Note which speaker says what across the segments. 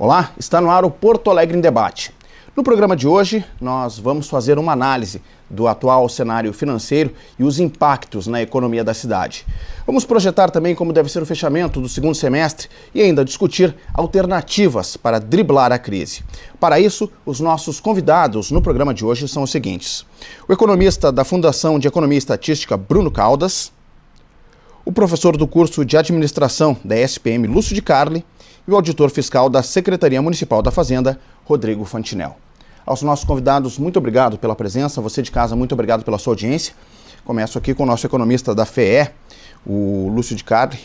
Speaker 1: Olá, está no ar o Porto Alegre em Debate. No programa de hoje, nós vamos fazer uma análise do atual cenário financeiro e os impactos na economia da cidade. Vamos projetar também como deve ser o fechamento do segundo semestre e ainda discutir alternativas para driblar a crise. Para isso, os nossos convidados no programa de hoje são os seguintes: o economista da Fundação de Economia e Estatística, Bruno Caldas, o professor do curso de Administração da SPM, Lúcio de Carli, e o auditor fiscal da Secretaria Municipal da Fazenda, Rodrigo Fantinel. Aos nossos convidados, muito obrigado pela presença. Você de casa, muito obrigado pela sua audiência. Começo aqui com o nosso economista da FEE, o Lúcio de Carli,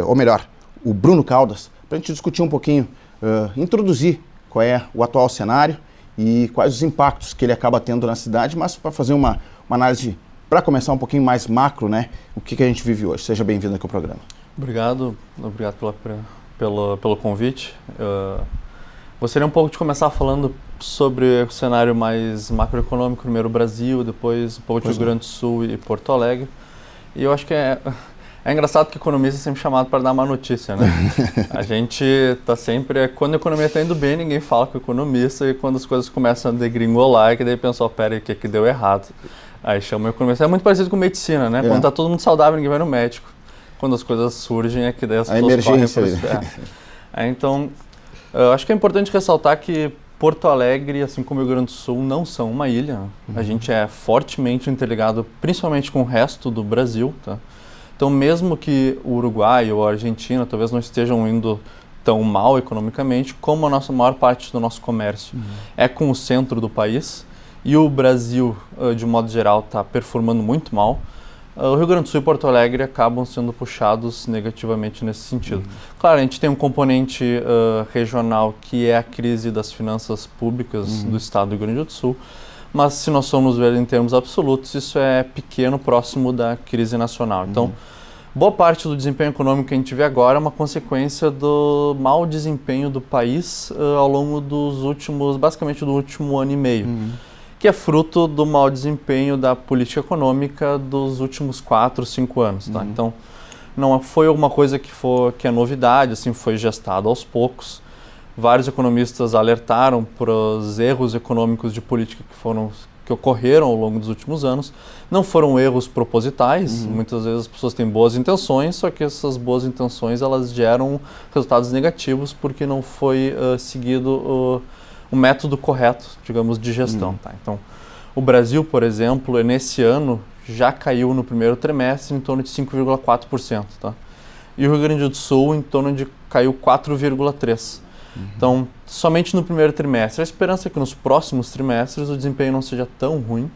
Speaker 1: ou melhor, o Bruno Caldas, para a gente discutir um pouquinho, introduzir qual é o atual cenário e quais os impactos que ele acaba tendo na cidade, mas para fazer uma análise, para começar um pouquinho mais macro, né, o que a gente vive hoje. Seja bem-vindo aqui ao programa.
Speaker 2: Obrigado pelo convite. Gostaria um pouco de começar falando sobre o cenário mais macroeconômico, primeiro o Brasil, depois um pouco de Rio Grande do Sul e Porto Alegre. E eu acho que é engraçado que economista é sempre chamado para dar má notícia, né? A gente está sempre... Quando a economia está indo bem, ninguém fala com o economista, e quando as coisas começam a degringolar, que daí pensa, pera aí, o que deu errado? Aí chama o economista. É muito parecido com medicina, né? Quando está todo mundo saudável, ninguém vai no médico. Quando as coisas surgem, é que daí as pessoas correm para o hospital. Então, eu acho que é importante ressaltar que Porto Alegre, assim como o Rio Grande do Sul, não são uma ilha. A gente é fortemente interligado, principalmente com o resto do Brasil, tá? Então, mesmo que o Uruguai ou a Argentina talvez não estejam indo tão mal economicamente, como a maior parte do nosso comércio é com o centro do país, e o Brasil, de modo geral, está performando muito mal, o Rio Grande do Sul e Porto Alegre acabam sendo puxados negativamente nesse sentido. Claro, a gente tem um componente regional que é a crise das finanças públicas do estado do Rio Grande do Sul, mas se nós formos ver em termos absolutos, isso é pequeno, próximo da crise nacional. Então, boa parte do desempenho econômico que a gente vê agora é uma consequência do mau desempenho do país ao longo dos basicamente do último ano e meio. Que é fruto do mau desempenho da política econômica dos últimos 4, 5 anos. Tá? Então, não foi alguma coisa que é novidade, assim, foi gestado aos poucos. Vários economistas alertaram para os erros econômicos de política que ocorreram ao longo dos últimos anos. Não foram erros propositais, muitas vezes as pessoas têm boas intenções, só que essas boas intenções elas geram resultados negativos porque não foi seguido o método correto, digamos, de gestão. Tá? Então, o Brasil, por exemplo, nesse ano já caiu no primeiro trimestre em torno de 5,4%. Tá? E o Rio Grande do Sul em torno de caiu 4,3%. Então, somente no primeiro trimestre. A esperança é que nos próximos trimestres o desempenho não seja tão ruim.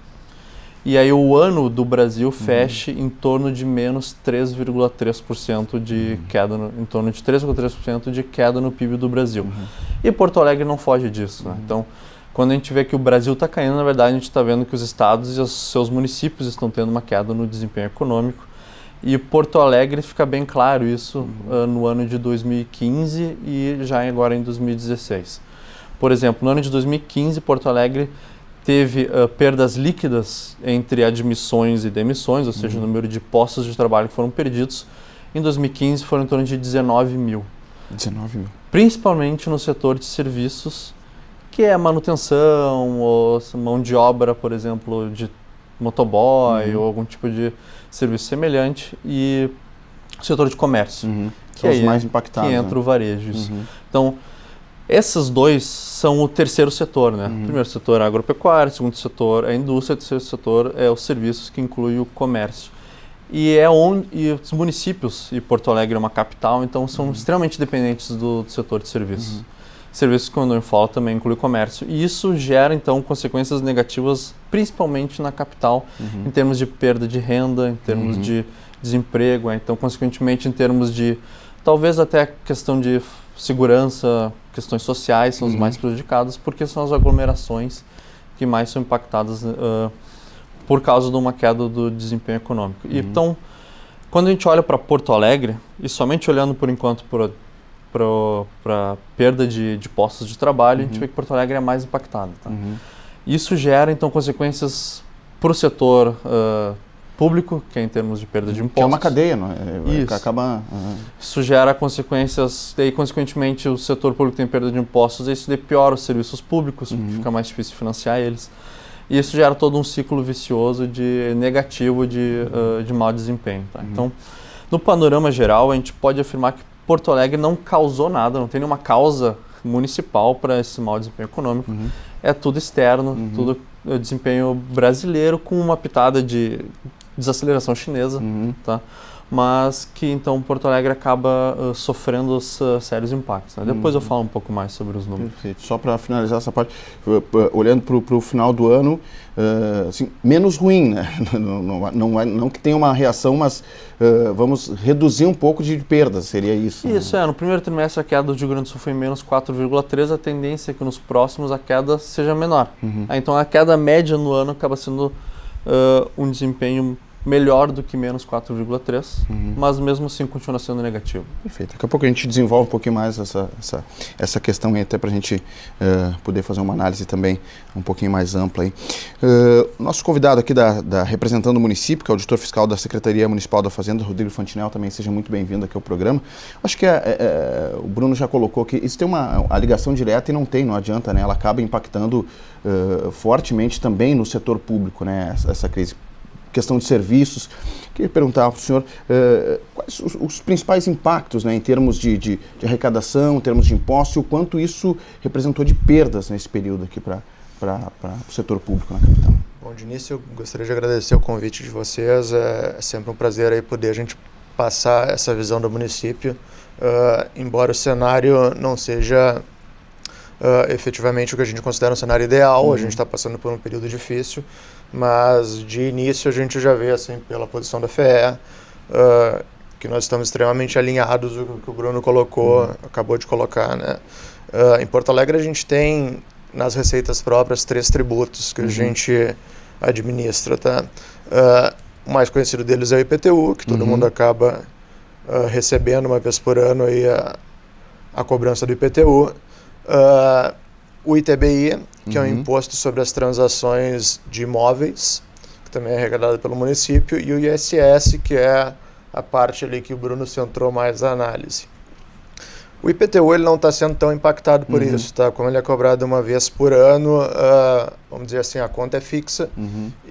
Speaker 2: E aí o ano do Brasil feche em torno de menos 3,3% de queda, em torno de 3,3% de queda no PIB do Brasil. E Porto Alegre não foge disso. Né? Então, quando a gente vê que o Brasil está caindo, na verdade a gente está vendo que os estados e os seus municípios estão tendo uma queda no desempenho econômico. E Porto Alegre fica bem claro isso no ano de 2015 e já agora em 2016. Por exemplo, no ano de 2015, Porto Alegre teve perdas líquidas entre admissões e demissões, ou seja, o número de postos de trabalho que foram perdidos. Em 2015 foram em torno de 19 mil.
Speaker 1: 19 mil.
Speaker 2: Principalmente no setor de serviços, que é manutenção, ou mão de obra, por exemplo, de motoboy ou algum tipo de serviço semelhante, e o setor de comércio, que
Speaker 1: são os mais impactados.
Speaker 2: Que entra o varejo. Então, esses dois são o terceiro setor, né? O primeiro setor é a agropecuária, o segundo setor é a indústria, o terceiro setor é os serviços, que inclui o comércio. E os municípios, e Porto Alegre é uma capital, então são extremamente dependentes do setor de serviços. Serviços, quando eu falo, também inclui o comércio. E isso gera, então, consequências negativas, principalmente na capital, em termos de perda de renda, em termos de desemprego, então, consequentemente, em termos de, talvez até questão de segurança, questões sociais são os mais prejudicados, porque são as aglomerações que mais são impactadas por causa de uma queda do desempenho econômico. Então, quando a gente olha para Porto Alegre, e somente olhando por enquanto para perda de postos de trabalho, a gente vê que Porto Alegre é mais impactada. Tá? Isso gera, então, consequências para o setor público, que é em termos de perda de impostos.
Speaker 1: Que é uma cadeia, não é?
Speaker 2: Isso.
Speaker 1: Que acaba...
Speaker 2: Isso gera consequências, daí consequentemente o setor público tem perda de impostos, e isso daí piora os serviços públicos, fica mais difícil financiar eles. E isso gera todo um ciclo vicioso negativo de mau desempenho. Tá? Então, no panorama geral, a gente pode afirmar que Porto Alegre não causou nada, não tem nenhuma causa municipal para esse mau desempenho econômico. É tudo externo, tudo desempenho brasileiro com uma pitada de desaceleração chinesa, tá? Mas que então Porto Alegre acaba sofrendo os sérios impactos. Né? Depois eu falo um pouco mais sobre os números.
Speaker 1: Perfeito. Só para finalizar essa parte, olhando para o final do ano, assim, menos ruim, né? Não que tenha uma reação, mas vamos reduzir um pouco de perdas, seria isso?
Speaker 2: Isso, no primeiro trimestre a queda do Rio Grande do Sul foi menos 4,3%, a tendência é que nos próximos a queda seja menor. Então a queda média no ano acaba sendo um desempenho melhor do que menos 4,3%, mas mesmo assim continua sendo negativo.
Speaker 1: Perfeito. Daqui a pouco a gente desenvolve um pouquinho mais essa questão aí, até para a gente poder fazer uma análise também um pouquinho mais ampla aí. Nosso convidado aqui representando o município, que é o auditor fiscal da Secretaria Municipal da Fazenda, Rodrigo Fantinel, também seja muito bem-vindo aqui ao programa. Acho que o Bruno já colocou que isso tem a ligação direta e não adianta, né? Ela acaba impactando fortemente também no setor público, né? Essa crise. Questão de serviços. Queria perguntar para o senhor quais os principais impactos, né, em termos de arrecadação, em termos de impostos, e o quanto isso representou de perdas nesse período aqui para o setor público na capital.
Speaker 3: Bom, de início eu gostaria de agradecer o convite de vocês. É sempre um prazer aí poder a gente passar essa visão do município, embora o cenário não seja efetivamente o que a gente considera um cenário ideal. A gente está passando por um período difícil, mas de início a gente já vê, assim, pela posição da FEE, que nós estamos extremamente alinhados, o que o Bruno colocou, acabou de colocar, né? Em Porto Alegre a gente tem, nas receitas próprias, 3 tributos que a gente administra, tá? O mais conhecido deles é o IPTU, que todo mundo acaba recebendo uma vez por ano aí a cobrança do IPTU. O ITBI, que é um imposto sobre as transações de imóveis, que também é arrecadado pelo município, e o ISS, que é a parte ali que o Bruno centrou mais a análise. O IPTU ele não está sendo tão impactado por isso, tá? Como ele é cobrado uma vez por ano, vamos dizer assim, a conta é fixa,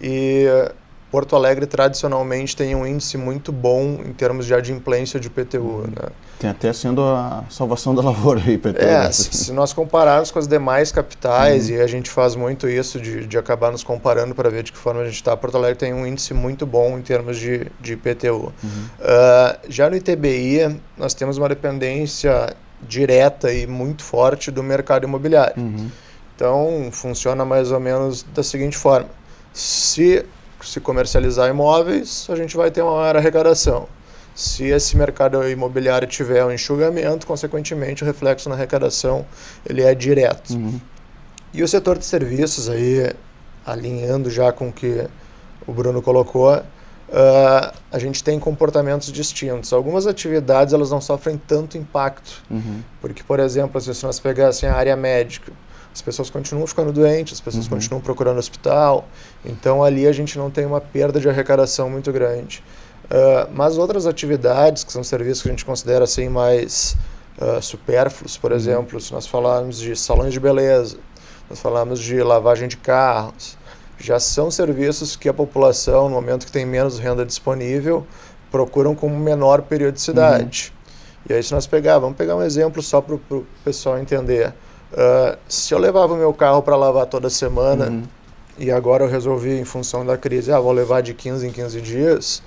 Speaker 3: e Porto Alegre tradicionalmente tem um índice muito bom em termos de adimplência de IPTU, né?
Speaker 1: Tem até sendo a salvação da lavoura aí, IPTU.
Speaker 3: Se nós compararmos com as demais capitais, e a gente faz muito isso de acabar nos comparando para ver de que forma a gente está, Porto Alegre tem um índice muito bom em termos de IPTU. Já no ITBI, nós temos uma dependência direta e muito forte do mercado imobiliário. Então, funciona mais ou menos da seguinte forma: se comercializar imóveis, a gente vai ter uma maior arrecadação. Se esse mercado imobiliário tiver um enxugamento, consequentemente o reflexo na arrecadação ele é direto. E o setor de serviços, aí, alinhando já com o que o Bruno colocou, a gente tem comportamentos distintos. Algumas atividades elas não sofrem tanto impacto, porque, por exemplo, se nós pegássemos a área médica, as pessoas continuam ficando doentes, as pessoas continuam procurando hospital, então ali a gente não tem uma perda de arrecadação muito grande. Mas outras atividades, que são serviços que a gente considera assim mais supérfluos, por exemplo, se nós falarmos de salões de beleza, nós falamos de lavagem de carros, já são serviços que a população, no momento que tem menos renda disponível, procuram com menor periodicidade. E aí se nós vamos pegar um exemplo só para o pessoal entender. Se eu levava o meu carro para lavar toda semana e agora eu resolvi, em função da crise, vou levar de 15 em 15 dias,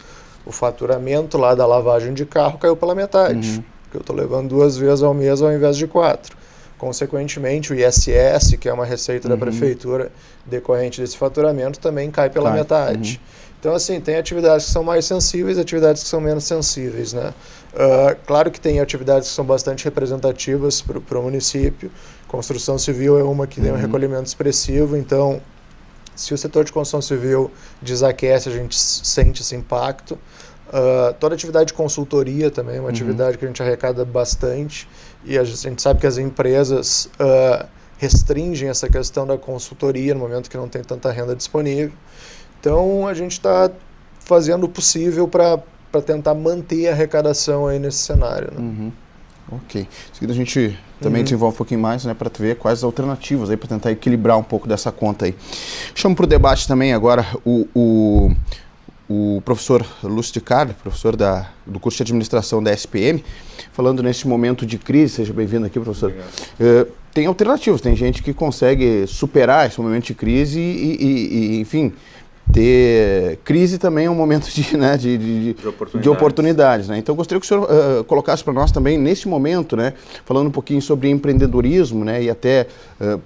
Speaker 3: o faturamento lá da lavagem de carro caiu pela metade, porque eu estou levando 2 vezes ao mês ao invés de 4. Consequentemente, o ISS, que é uma receita da prefeitura decorrente desse faturamento, também cai pela metade. Então, assim, tem atividades que são mais sensíveis e atividades que são menos sensíveis, né? Claro que tem atividades que são bastante representativas para o município. Construção civil é uma que tem um recolhimento expressivo, então, se o setor de construção civil desaquece, a gente sente esse impacto. Toda atividade de consultoria também é uma atividade que a gente arrecada bastante, e a gente sabe que as empresas restringem essa questão da consultoria no momento que não tem tanta renda disponível. Então, a gente está fazendo o possível para tentar manter a arrecadação aí nesse cenário. Né?
Speaker 1: Ok. Em seguida a gente também desenvolve um pouquinho mais, né, para ver quais as alternativas aí para tentar equilibrar um pouco dessa conta aí. Chamo para o debate também agora o professor Lúcio de Carli, professor do curso de administração da SPM, falando nesse momento de crise. Seja bem-vindo aqui, professor. Tem alternativas, tem gente que consegue superar esse momento de crise e enfim, ter crise também é um momento de oportunidades. Né? Então, eu gostaria que o senhor colocasse para nós também, nesse momento, né, falando um pouquinho sobre empreendedorismo, né, e até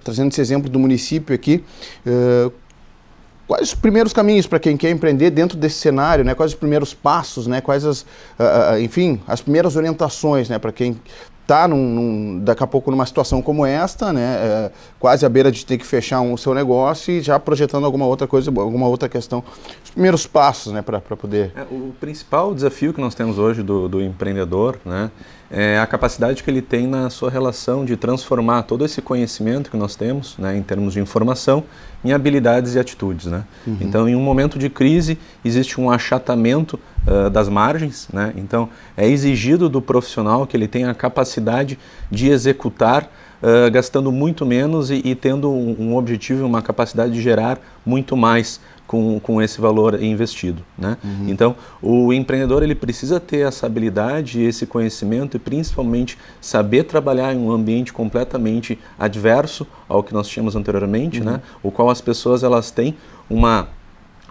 Speaker 1: trazendo esse exemplo do município aqui, quais os primeiros caminhos para quem quer empreender dentro desse cenário, né? Quais os primeiros passos, né? Quais enfim, as primeiras orientações, né, para quem está daqui a pouco numa situação como esta, né, quase à beira de ter que fechar o seu negócio e já projetando alguma outra coisa, alguma outra questão. Os primeiros passos, né, para poder...
Speaker 4: O principal desafio que nós temos hoje do empreendedor, né, é a capacidade que ele tem na sua relação de transformar todo esse conhecimento que nós temos, né, em termos de informação, em habilidades e atitudes. Né? Então, em um momento de crise, existe um achatamento das margens, né? Então é exigido do profissional que ele tenha a capacidade de executar gastando muito menos e tendo um objetivo, uma capacidade de gerar muito mais com esse valor investido. Né? Então o empreendedor ele precisa ter essa habilidade, esse conhecimento e principalmente saber trabalhar em um ambiente completamente adverso ao que nós tínhamos anteriormente, né? O qual as pessoas elas têm uma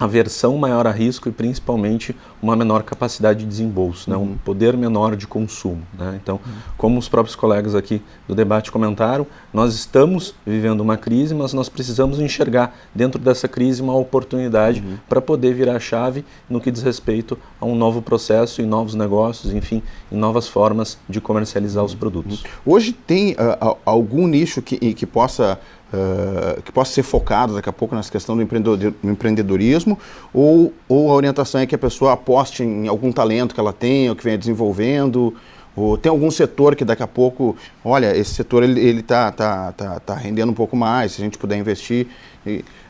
Speaker 4: aversão maior a risco e principalmente uma menor capacidade de desembolso, né? Um poder menor de consumo. Né? Então, como os próprios colegas aqui do debate comentaram, nós estamos vivendo uma crise, mas nós precisamos enxergar dentro dessa crise uma oportunidade para poder virar a chave no que diz respeito a um novo processo e novos negócios, enfim, em novas formas de comercializar os produtos.
Speaker 1: Hoje tem algum nicho que possa ser focado daqui a pouco nessa questão do empreendedorismo, ou a orientação é que a pessoa aposte em algum talento que ela tem ou que venha desenvolvendo, ou tem algum setor que daqui a pouco, olha, esse setor ele tá rendendo um pouco mais, se a gente puder investir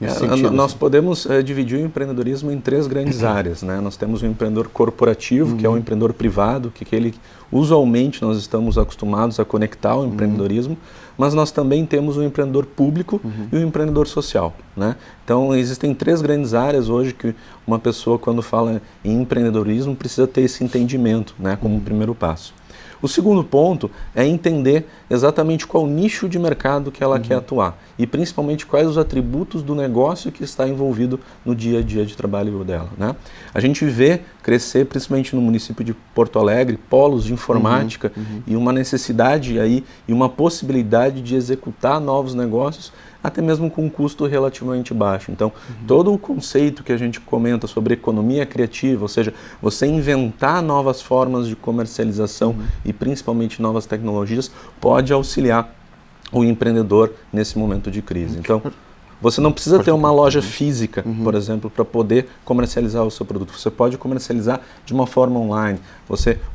Speaker 1: nesse sentido.
Speaker 4: Nós podemos dividir o empreendedorismo em 3 grandes áreas. Né? Nós temos o empreendedor corporativo, que é o empreendedor privado, que ele usualmente nós estamos acostumados a conectar o empreendedorismo, mas nós também temos o empreendedor público e o empreendedor social. Né? Então existem 3 grandes áreas hoje que uma pessoa quando fala em empreendedorismo precisa ter esse entendimento, né, como primeiro passo. O segundo ponto é entender exatamente qual nicho de mercado que ela quer atuar e principalmente quais os atributos do negócio que está envolvido no dia a dia de trabalho dela. Né? A gente vê crescer, principalmente no município de Porto Alegre, polos de informática e uma necessidade aí e uma possibilidade de executar novos negócios até mesmo com um custo relativamente baixo. Então, todo o conceito que a gente comenta sobre economia criativa, ou seja, você inventar novas formas de comercialização e principalmente novas tecnologias, pode auxiliar o empreendedor nesse momento de crise. Então, você não precisa ter uma loja física, por exemplo, para poder comercializar o seu produto. Você pode comercializar de uma forma online.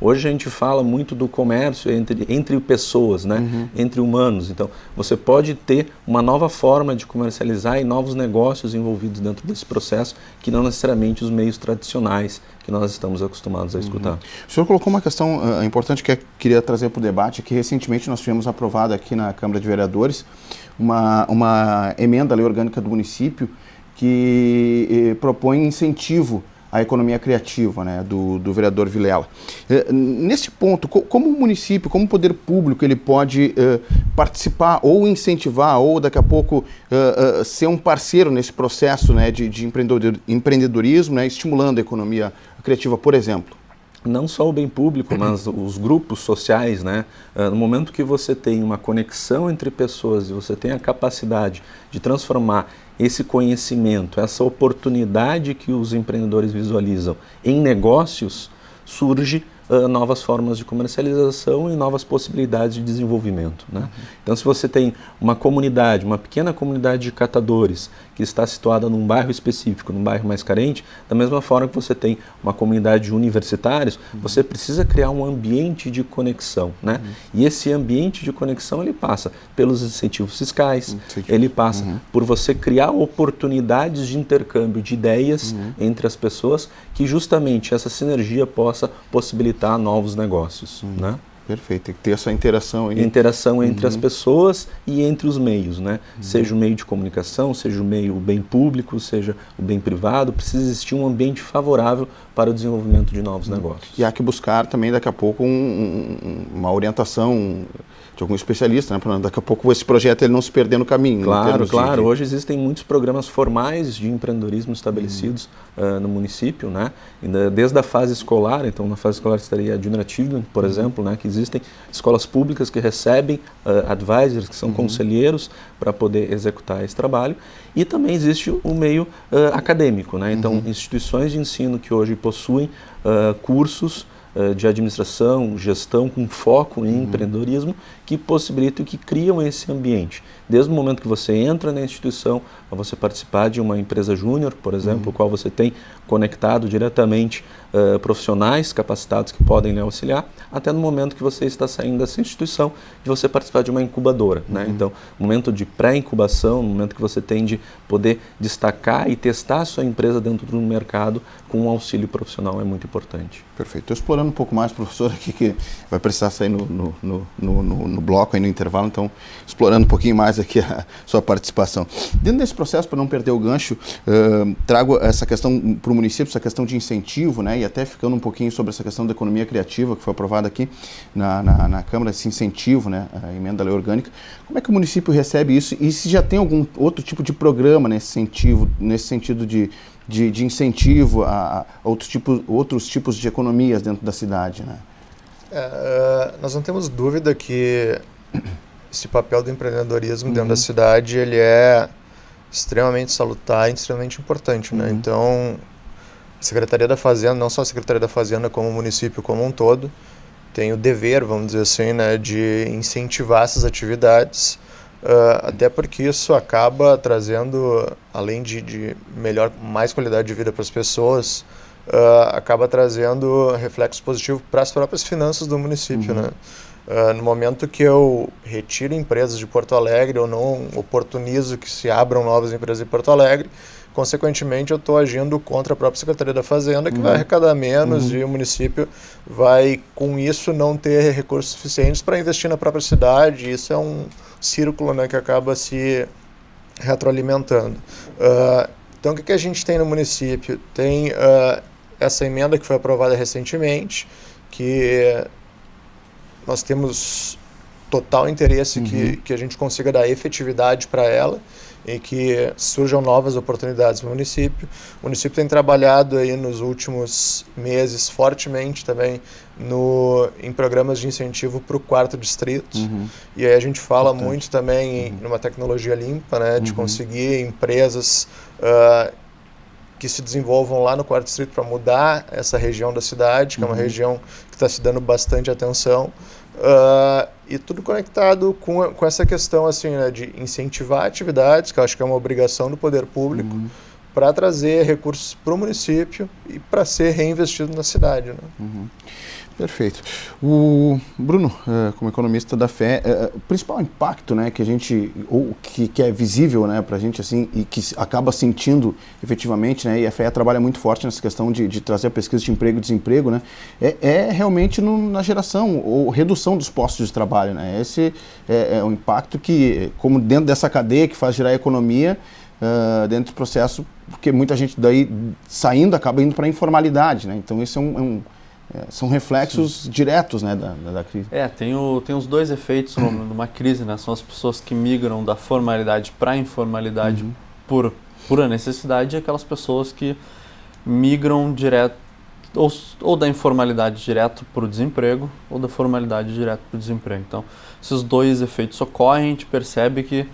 Speaker 4: Hoje a gente fala muito do comércio entre pessoas, né? Entre humanos. Então, você pode ter uma nova forma de comercializar e novos negócios envolvidos dentro desse processo, que não necessariamente os meios tradicionais que nós estamos acostumados a escutar.
Speaker 1: O senhor colocou uma questão importante que eu queria trazer para o debate, que recentemente nós tivemos aprovado aqui na Câmara de Vereadores uma emenda à lei orgânica do município que propõe incentivo à economia criativa, né, do vereador Vilela. Nesse ponto, como o município, como o poder público, ele pode participar ou incentivar ou daqui a pouco ser um parceiro nesse processo, né, de empreendedorismo, né, estimulando a economia criativa, por exemplo?
Speaker 4: Não só o bem público, mas os grupos sociais, né? No momento que você tem uma conexão entre pessoas e você tem a capacidade de transformar esse conhecimento, essa oportunidade que os empreendedores visualizam em negócios, surge novas formas de comercialização e novas possibilidades de desenvolvimento, né? Então, se você tem uma comunidade, uma pequena comunidade de catadores que está situada num bairro específico, num bairro mais carente, da mesma forma que você tem uma comunidade de universitários, você precisa criar um ambiente de conexão, né? E esse ambiente de conexão, ele passa pelos incentivos fiscais, ele passa por você criar oportunidades de intercâmbio de ideias entre as pessoas, que justamente essa sinergia possa possibilitar novos negócios, né?
Speaker 1: Perfeito, tem que ter essa interação aí.
Speaker 4: Interação entre as pessoas e entre os meios, né? Seja o meio de comunicação, seja o bem público, seja o bem privado, precisa existir um ambiente favorável para o desenvolvimento de novos negócios.
Speaker 1: E há que buscar também daqui a pouco uma orientação de algum especialista, né? Para daqui a pouco esse projeto ele não se perder no caminho.
Speaker 4: Claro. Hoje existem muitos programas formais de empreendedorismo estabelecidos no município, né? Desde a fase escolar, então na fase escolar estaria a Junior Achievement, por exemplo, né? Que existem escolas públicas que recebem advisors, que são conselheiros para poder executar esse trabalho. E também existe o meio acadêmico, né? Então, instituições de ensino que hoje possuem cursos de administração, gestão com foco em empreendedorismo, que possibilitam e que criam esse ambiente. Desde o momento que você entra na instituição, a você participar de uma empresa júnior, por exemplo, o qual você tem conectado diretamente profissionais capacitados que podem lhe auxiliar, até no momento que você está saindo dessa instituição, de você participar de uma incubadora, né? Então, momento de pré-incubação, no momento que você tem de poder destacar e testar a sua empresa dentro do mercado com um auxílio profissional é muito importante.
Speaker 1: Perfeito. Estou explorando um pouco mais, professor, aqui que vai precisar sair no bloco, aí no intervalo, então explorando um pouquinho mais aqui a sua participação. Dentro desse processo, para não perder o gancho, trago essa questão para o município, essa questão de incentivo, né, e até ficando um pouquinho sobre essa questão da economia criativa, que foi aprovada aqui na Câmara, esse incentivo, né, a emenda da lei orgânica. Como é que o município recebe isso e se já tem algum outro tipo de programa nesse sentido de incentivo a outros tipos de economias dentro da cidade, né?
Speaker 3: Nós não temos dúvida que esse papel do empreendedorismo dentro da cidade ele é extremamente salutar e extremamente importante, né? Então, a Secretaria da Fazenda, não só a Secretaria da Fazenda, como o município como um todo, tem o dever, vamos dizer assim, né, de incentivar essas atividades, até porque isso acaba trazendo, além de mais qualidade de vida para as pessoas, acaba trazendo reflexo positivo para as próprias finanças do município, né? No momento que eu retiro empresas de Porto Alegre, eu não oportunizo que se abram novas empresas em Porto Alegre, consequentemente eu estou agindo contra a própria Secretaria da Fazenda, que vai arrecadar menos e o município vai, com isso, não ter recursos suficientes para investir na própria cidade. Isso é um círculo, né, que acaba se retroalimentando. Então, o que a gente tem no município? Tem essa emenda que foi aprovada recentemente, que nós temos total interesse que a gente consiga dar efetividade para ela e que surjam novas oportunidades no município. O município tem trabalhado aí nos últimos meses fortemente também em programas de incentivo para o 4º distrito. E aí a gente fala muito também numa tecnologia limpa, né, de conseguir empresas que se desenvolvam lá no 4º distrito para mudar essa região da cidade, que é uma região que está se dando bastante atenção. E tudo conectado com essa questão assim, né, de incentivar atividades, que eu acho que é uma obrigação do poder público, para trazer recursos para o município e para ser reinvestido na cidade, né?
Speaker 1: Perfeito. O Bruno, como economista da FEE, o principal impacto, né, que a gente, ou que é visível, né, para a gente assim, e que acaba sentindo efetivamente, né, e a FEE trabalha muito forte nessa questão de trazer a pesquisa de emprego e desemprego, né, é realmente na geração ou redução dos postos de trabalho, né. Esse é um impacto que, como dentro dessa cadeia que faz girar a economia, dentro do processo, porque muita gente daí saindo acaba indo para a informalidade, né, então esse são reflexos diretos, né, da crise.
Speaker 2: Tem os dois efeitos numa crise, né? São as pessoas que migram da formalidade para a informalidade por pura necessidade e aquelas pessoas que migram direto, ou da informalidade direto para o desemprego, ou da formalidade direto para o desemprego. Então, esses dois efeitos ocorrem, a gente percebe que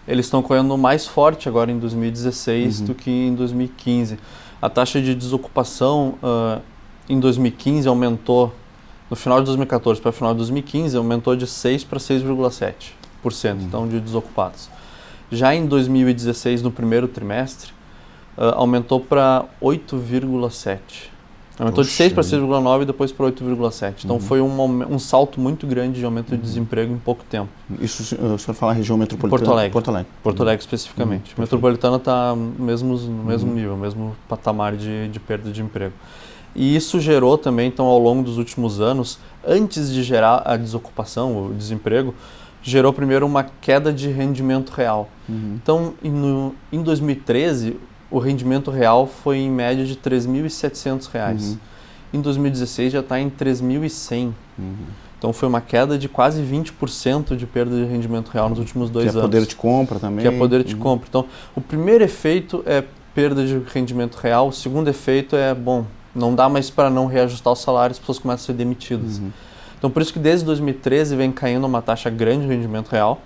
Speaker 2: eles estão ocorrendo mais forte agora em 2016 do que em 2015. A taxa de desocupação em 2015 aumentou no final de 2014 para o final de 2015, aumentou de 6% para 6,7%, então, de desocupados. Já em 2016, no primeiro trimestre, aumentou para 8,7%. Aumentou de 6 para 6,9 e depois para 8,7. Então foi um salto muito grande de aumento de desemprego em pouco tempo.
Speaker 1: Isso o senhor fala região metropolitana?
Speaker 2: Porto Alegre especificamente. A metropolitana está no mesmo nível, mesmo patamar de perda de emprego. E isso gerou também, então, ao longo dos últimos anos, antes de gerar a desocupação, o desemprego, gerou primeiro uma queda de rendimento real. Então, em 2013, o rendimento real foi em média de R$ 3.700. Em 2016 já está em 3.100. Então foi uma queda de quase 20% de perda de rendimento real nos últimos 2 anos.
Speaker 1: Que é poder de compra também.
Speaker 2: Que é poder de compra. Então o primeiro efeito é perda de rendimento real, o segundo efeito é, não dá mais para não reajustar o salário, as pessoas começam a ser demitidas. Então por isso que desde 2013 vem caindo uma taxa grande de rendimento real.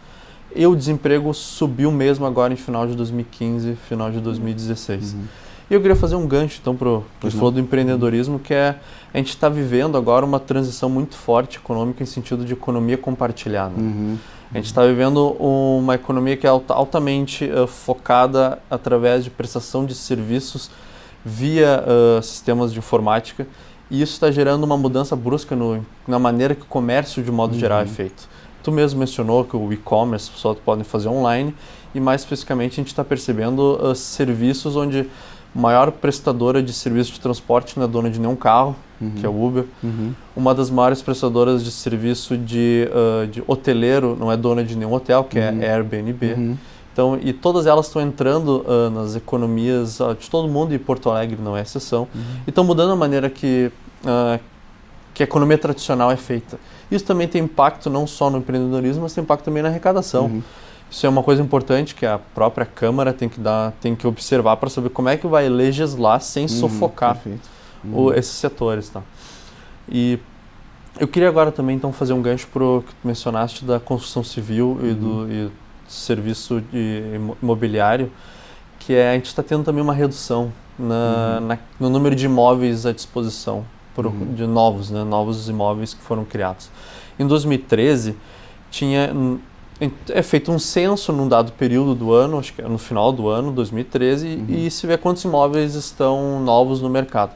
Speaker 2: E o desemprego subiu mesmo agora em final de 2015, final de 2016. E eu queria fazer um gancho, então, você falou do empreendedorismo, que é, a gente está vivendo agora uma transição muito forte econômica em sentido de economia compartilhada. A gente está vivendo uma economia que é altamente focada através de prestação de serviços via sistemas de informática, e isso está gerando uma mudança brusca na maneira que o comércio, de modo geral, é feito. Tu mesmo mencionou que o e-commerce, as pessoas podem fazer online, e mais especificamente a gente está percebendo serviços onde a maior prestadora de serviço de transporte não é dona de nenhum carro, que é o Uber. Uma das maiores prestadoras de serviço de hoteleiro não é dona de nenhum hotel, que é Airbnb. Então, e todas elas estão entrando nas economias de todo mundo, e Porto Alegre não é exceção, e estão mudando a maneira que a economia tradicional é feita. Isso também tem impacto não só no empreendedorismo, mas tem impacto também na arrecadação. Isso é uma coisa importante que a própria Câmara tem que observar para saber como é que vai legislar sem sufocar esses setores. Tá? E eu queria agora também então fazer um gancho para o que tu mencionaste da construção civil e do serviço imobiliário, que a gente está tendo também uma redução no número de imóveis à disposição. De novos imóveis que foram criados. Em 2013, é feito um censo num dado período do ano, acho que é no final do ano, 2013, e se vê quantos imóveis estão novos no mercado.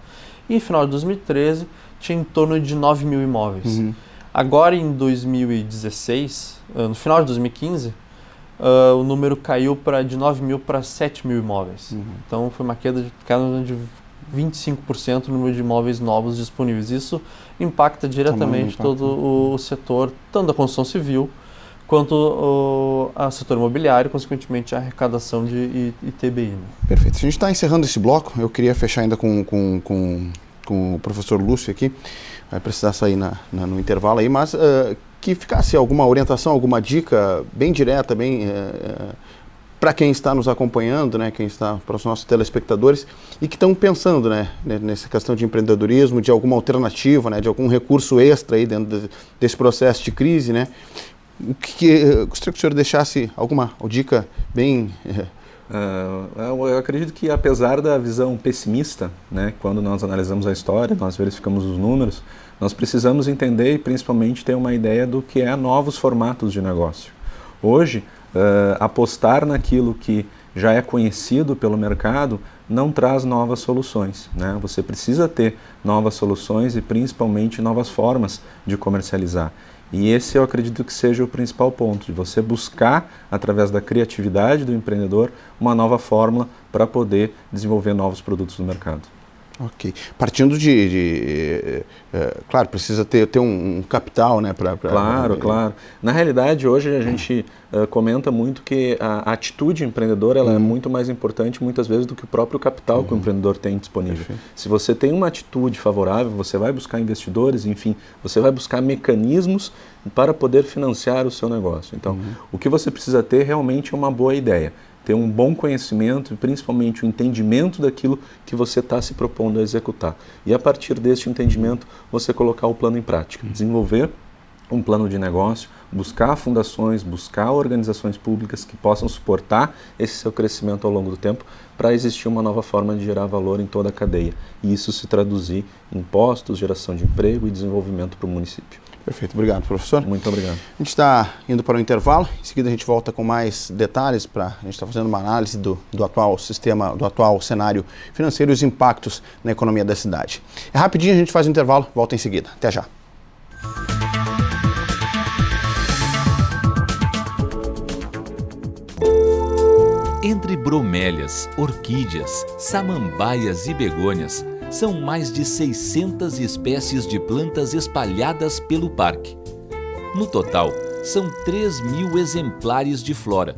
Speaker 2: E no final de 2013, tinha em torno de 9 mil imóveis. Agora, em 2016, no final de 2015, o número caiu de 9 mil para 7 mil imóveis. Então, foi uma queda de 25% no número de imóveis novos disponíveis. Isso impacta diretamente todo o setor, tanto da construção civil, quanto o setor imobiliário, consequentemente a arrecadação de ITBI. Né?
Speaker 1: Perfeito. Se a gente está encerrando esse bloco, eu queria fechar ainda com o professor Lúcio aqui, vai precisar sair no intervalo aí, mas que ficasse alguma orientação, alguma dica bem direta, para quem está nos acompanhando, né, para os nossos telespectadores e que estão pensando, né, nessa questão de empreendedorismo, de alguma alternativa, né, de algum recurso extra aí dentro desse processo de crise, né? Gostaria que o senhor deixasse alguma dica bem...
Speaker 4: Eu acredito que, apesar da visão pessimista, né, quando nós analisamos a história, nós verificamos os números, nós precisamos entender e principalmente ter uma ideia do que é novos formatos de negócio. Hoje, apostar naquilo que já é conhecido pelo mercado não traz novas soluções, né? Você precisa ter novas soluções e principalmente novas formas de comercializar. E esse eu acredito que seja o principal ponto, de você buscar, através da criatividade do empreendedor, uma nova fórmula para poder desenvolver novos produtos no mercado.
Speaker 1: Ok. Partindo claro, precisa ter um capital, né?
Speaker 4: Claro. Na realidade, hoje a gente comenta muito que a atitude empreendedora ela é muito mais importante, muitas vezes, do que o próprio capital que o empreendedor tem disponível. Perfeito. Se você tem uma atitude favorável, você vai buscar investidores, enfim, você vai buscar mecanismos para poder financiar o seu negócio. Então, o que você precisa ter realmente é uma boa ideia. Ter um bom conhecimento e principalmente o entendimento daquilo que você está se propondo a executar. E a partir deste entendimento, você colocar o plano em prática, desenvolver um plano de negócio, buscar fundações, buscar organizações públicas que possam suportar esse seu crescimento ao longo do tempo para existir uma nova forma de gerar valor em toda a cadeia. E isso se traduzir em impostos, geração de emprego e desenvolvimento para o município.
Speaker 1: Perfeito, obrigado, professor.
Speaker 4: Muito obrigado.
Speaker 1: A gente está indo para o intervalo, em seguida a gente volta com mais detalhes, a gente está fazendo uma análise do atual sistema, do atual cenário financeiro e os impactos na economia da cidade. É rapidinho, a gente faz o intervalo, volta em seguida. Até já.
Speaker 5: Entre bromélias, orquídeas, samambaias e begônias, são mais de 600 espécies de plantas espalhadas pelo parque. No total, são 3.000 exemplares de flora.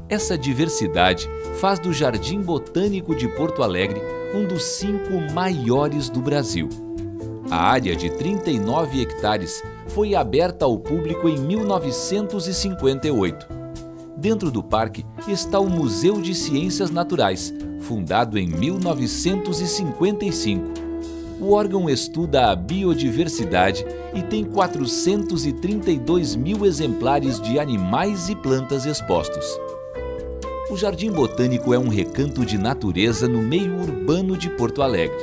Speaker 5: Essa diversidade faz do Jardim Botânico de Porto Alegre um dos 5 maiores do Brasil. A área de 39 hectares foi aberta ao público em 1958. Dentro do parque está o Museu de Ciências Naturais, fundado em 1955. O órgão estuda a biodiversidade e tem 432.000 exemplares de animais e plantas expostos. O Jardim Botânico é um recanto de natureza no meio urbano de Porto Alegre.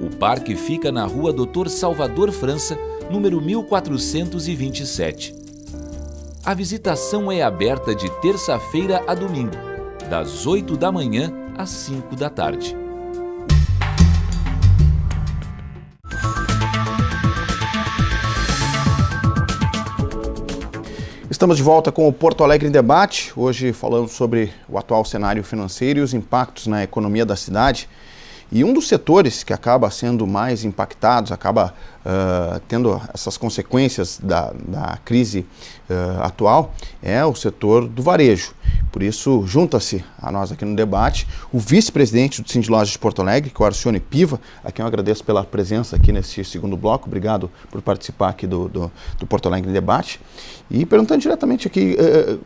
Speaker 5: O parque fica na rua Dr. Salvador França, número 1427. A visitação é aberta de terça-feira a domingo, das 8 da manhã às 5 da tarde.
Speaker 1: Estamos de volta com o Porto Alegre em Debate, hoje falando sobre o atual cenário financeiro e os impactos na economia da cidade. E um dos setores que acaba sendo mais impactados, acaba tendo essas consequências da crise atual, é o setor do varejo. Por isso, junta-se a nós aqui no debate o vice-presidente do Sindilojas de Porto Alegre, que é o Arcione Piva, a quem eu agradeço pela presença aqui neste segundo bloco. Obrigado por participar aqui do Porto Alegre em Debate. E perguntando diretamente aqui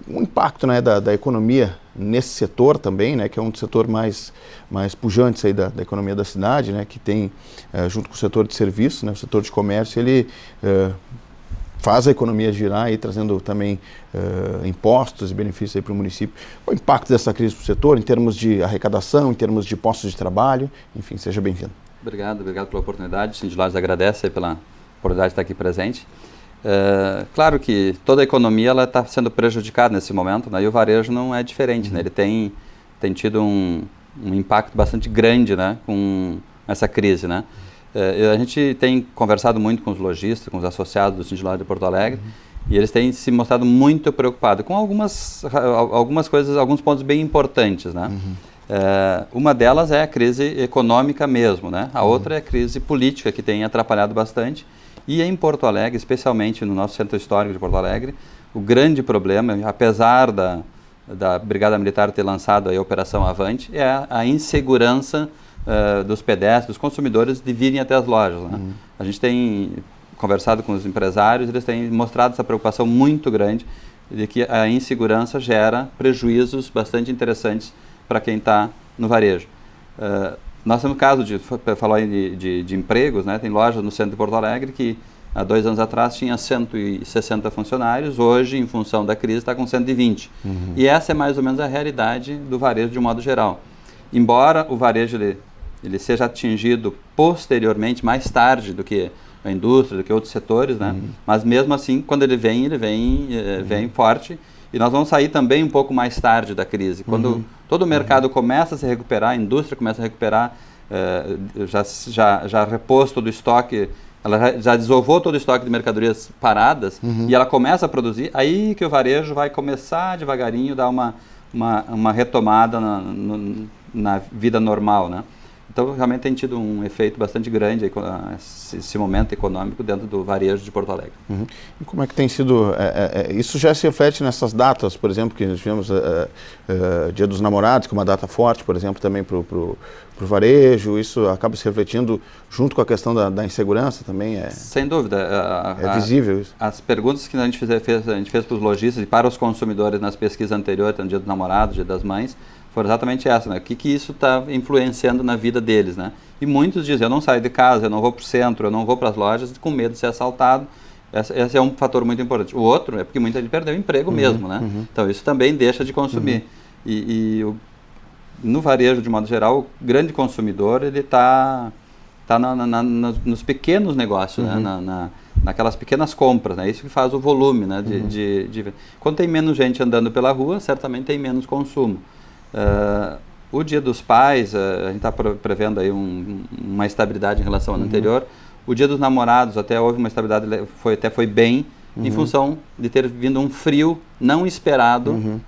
Speaker 1: o impacto, né, da economia nesse setor também, né, que é um dos setores mais pujantes aí da economia da cidade, né, que tem, junto com o setor de serviços, né, o setor de comércio, ele faz a economia girar, aí, trazendo também impostos e benefícios para o município. Qual o impacto dessa crise para o setor, em termos de arrecadação, em termos de postos de trabalho? Enfim, seja bem-vindo.
Speaker 6: Obrigado pela oportunidade. O Sindilojas agradece pela oportunidade de estar aqui presente. Claro que toda a economia está sendo prejudicada nesse momento, né? E o varejo não é diferente, né? Ele tem tido um impacto bastante grande, né, com essa crise, né? A gente tem conversado muito com os lojistas, com os associados do Sindilojas de Porto Alegre, e eles têm se mostrado muito preocupados com algumas coisas, alguns pontos bem importantes, né? Uma delas é a crise econômica mesmo, né? A outra é a crise política, que tem atrapalhado bastante. E em Porto Alegre, especialmente no nosso centro histórico de Porto Alegre, o grande problema, apesar da Brigada Militar ter lançado a Operação Avante, é a insegurança dos pedestres, dos consumidores de virem até as lojas, né? A gente tem conversado com os empresários, eles têm mostrado essa preocupação muito grande de que a insegurança gera prejuízos bastante interessantes para quem está no varejo. Nós temos caso falou aí de empregos, né? Tem lojas no centro de Porto Alegre que há 2 anos atrás tinha 160 funcionários, hoje, em função da crise, está com 120. E essa é mais ou menos a realidade do varejo de um modo geral. Embora o varejo ele seja atingido posteriormente, mais tarde do que a indústria, do que outros setores, né? Mas mesmo assim, quando ele vem forte. E nós vamos sair também um pouco mais tarde da crise. Quando todo o mercado começa a se recuperar, a indústria começa a recuperar, já repôs todo o estoque, ela já desovou todo o estoque de mercadorias paradas, e ela começa a produzir, aí que o varejo vai começar devagarinho, dar uma retomada na vida normal, né? Então, realmente tem tido um efeito bastante grande esse momento econômico dentro do varejo de Porto Alegre.
Speaker 1: E como é que tem sido, isso já se reflete nessas datas, por exemplo, que nós tivemos Dia dos Namorados, que é uma data forte, por exemplo, também para o varejo, isso acaba se refletindo junto com a questão da insegurança também?
Speaker 6: Sem dúvida.
Speaker 1: É visível isso?
Speaker 6: As perguntas que a gente fez para os lojistas e para os consumidores nas pesquisas anteriores, no Dia dos Namorados, Dia das Mães, foram exatamente essa, né? O que isso está influenciando na vida deles, né? E muitos dizem, eu não saio de casa, eu não vou para o centro, eu não vou para as lojas com medo de ser assaltado, Esse é um fator muito importante. O outro é porque muita gente perdeu o emprego mesmo, né? Então isso também deixa de consumir. No varejo, de modo geral, o grande consumidor ele está nos pequenos negócios, né? Naquelas pequenas compras, né? Isso que faz o volume, né? Quando tem menos gente andando pela rua, certamente tem menos consumo. O Dia dos Pais, a gente está prevendo aí uma estabilidade em relação ao ano anterior. O Dia dos Namorados até houve uma estabilidade, foi bem, em função de ter vindo um frio não esperado.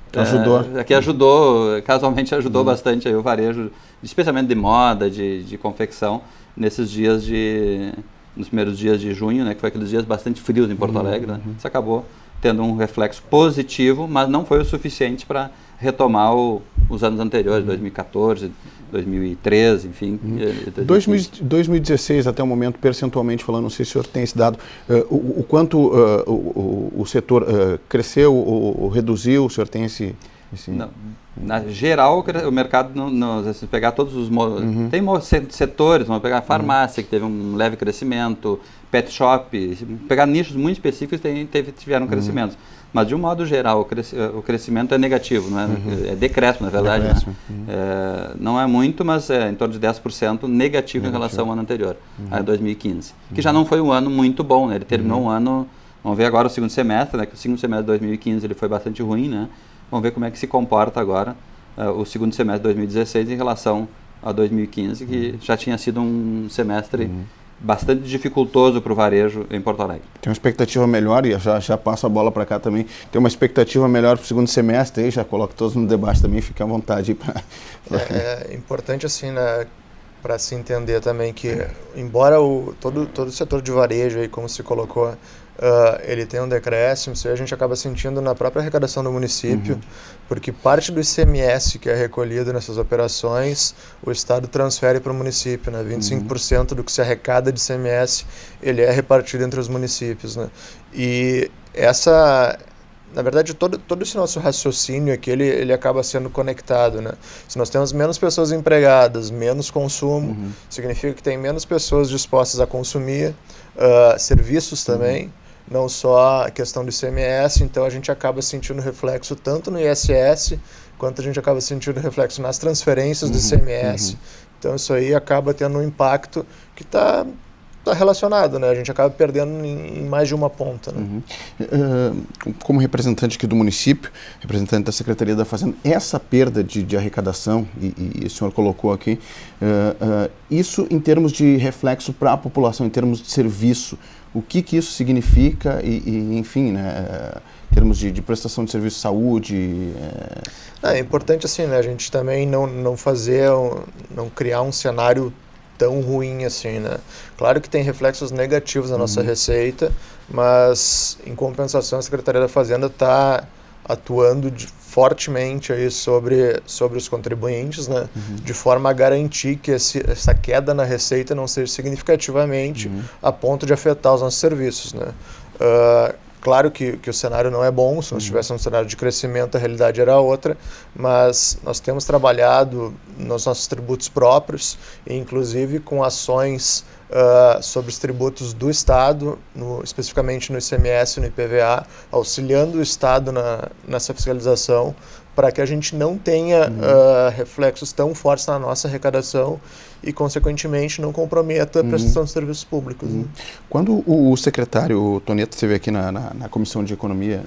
Speaker 6: Que ajudou, casualmente ajudou bastante aí o varejo, especialmente de moda, de confecção, nesses dias nos primeiros dias de junho, né, que foi aqueles dias bastante frios em Porto Alegre. Né? Isso acabou tendo um reflexo positivo, mas não foi o suficiente para retomar os anos anteriores, 2014, 2013, enfim.
Speaker 1: 2016 até o momento, percentualmente falando, não sei se o senhor tem esse dado, o quanto o setor cresceu ou reduziu, o senhor tem esse...
Speaker 6: Não, na geral, o mercado, se pegar todos os... Tem setores, vamos pegar a farmácia, que teve um leve crescimento, pet shop, pegar nichos muito específicos tiveram crescimentos. Mas, de um modo geral, o crescimento é negativo, não é? É decréscimo, na verdade. Decréscimo. Né? Não é muito, mas é em torno de 10% negativo em relação ao ano anterior, a 2015. Que já não foi um ano muito bom, né? Ele terminou um ano... Vamos ver agora o segundo semestre, né? Que o segundo semestre de 2015 ele foi bastante ruim, né? Vamos ver como é que se comporta agora o segundo semestre de 2016 em relação a 2015, que já tinha sido um semestre bastante dificultoso para o varejo em Porto Alegre.
Speaker 1: Tem uma expectativa melhor, e já passo a bola para cá também, tem uma expectativa melhor para o segundo semestre, aí já coloco todos no debate também, fica à vontade.
Speaker 3: É importante assim, né, para se entender também que, embora todo o setor de varejo, aí, como se colocou, ele tem um decréscimo, isso aí a gente acaba sentindo na própria arrecadação do município, porque parte do ICMS que é recolhido nessas operações, o Estado transfere para o município, né? 25% do que se arrecada de ICMS, ele é repartido entre os municípios, né? E na verdade, todo esse nosso raciocínio aqui, ele acaba sendo conectado, né? Se nós temos menos pessoas empregadas, menos consumo, significa que tem menos pessoas dispostas a consumir, serviços também, não só a questão do ICMS, então a gente acaba sentindo reflexo tanto no ISS, quanto a gente acaba sentindo reflexo nas transferências do ICMS. Então isso aí acaba tendo um impacto que está relacionado, né? A gente acaba perdendo em mais de uma ponta. Né?
Speaker 1: Como representante aqui do município, representante da Secretaria da Fazenda, essa perda de arrecadação, e o senhor colocou aqui, isso em termos de reflexo para a população, em termos de serviço, o que isso significa e enfim, né, em termos de prestação de serviço de saúde?
Speaker 3: É importante assim, né, a gente também não criar um cenário tão ruim assim, né? Claro que tem reflexos negativos na nossa receita, mas em compensação a Secretaria da Fazenda está atuando fortemente aí sobre os contribuintes, né? De forma a garantir que essa queda na receita não seja significativamente a ponto de afetar os nossos serviços, né? Claro que o cenário não é bom, se nós tivéssemos um cenário de crescimento, a realidade era outra, mas nós temos trabalhado nos nossos tributos próprios, inclusive com ações sobre os tributos do Estado, especificamente no ICMS e no IPVA, auxiliando o Estado nessa fiscalização, para que a gente não tenha reflexos tão fortes na nossa arrecadação e, consequentemente, não comprometa a prestação de serviços públicos. Né?
Speaker 1: Quando o secretário Toneto esteve aqui na Comissão de Economia